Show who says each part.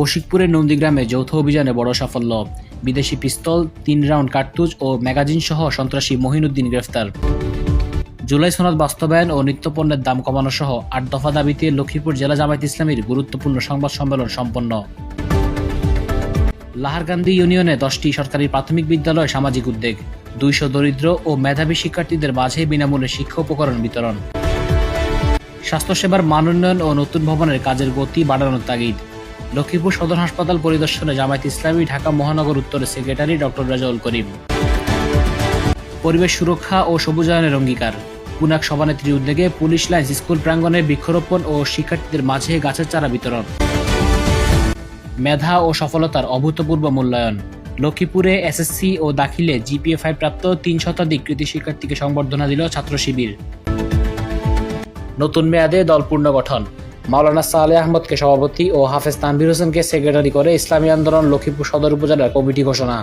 Speaker 1: বশিকপুরের নন্দীগ্রামে যৌথ অভিযানে বড় সাফল্য। বিদেশি পিস্তল, 3 রাউন্ড কার্তুজ ও ম্যাগাজিন সহ সন্ত্রাসী মহিনুদ্দিন গ্রেফতার। জুলাই সনদ বাস্তবায়ন ও নিত্যপণ্যের দাম কমানো সহ 8 দফা দাবিতে লক্ষ্মীপুর জেলা জামায়াত ইসলামীর গুরুত্বপূর্ণ সংবাদ সম্মেলন সম্পন্ন। লাহারকান্দি ইউনিয়নে 10টি সরকারি প্রাথমিক বিদ্যালয় সামাজিক উদ্যোগ, 200 দরিদ্র ও মেধাবী শিক্ষার্থীদের মাঝে বিনামূল্যে শিক্ষা উপকরণ বিতরণ। স্বাস্থ্যসেবার মান উন্নয়ন ও নতুন ভবনের কাজের গতি বাড়ানোর তাগিদ। লক্ষ্মীপুর সদর হাসপাতাল পরিদর্শনে জামায়াত ইসলামী ঢাকা মহানগর উত্তরের সেক্রেটারি ডক্টর রেজাউল করিম। পরিবেশ সুরক্ষা ও সবুজায়নের অঙ্গীকার। পুনাক সভানেত্রীর উদ্যোগে পুলিশ লাইন্স স্কুল প্রাঙ্গণে বৃক্ষরোপণ ও শিক্ষার্থীদের মাঝে গাছের চারা বিতরণ। মেধা ও সফলতার অভূতপূর্ব মূল্যায়ন। লক্ষ্মীপুরে এসএসসি ও দাখিলে জিপিএ 5 প্রাপ্ত 3 শতাধিক কৃতি শিক্ষার্থীকে সংবর্ধনা দিল ছাত্র শিবির। নতুন মেয়াদে দল পুনর্গঠন। মাওলানা সালেহ আহমদকে সভাপতি ও হাফেজ তানভীর হোসেনকে সেক্রেটারি করে ইসলামী আন্দোলন লক্ষ্মীপুর সদর উপজেলার কমিটি ঘোষণা।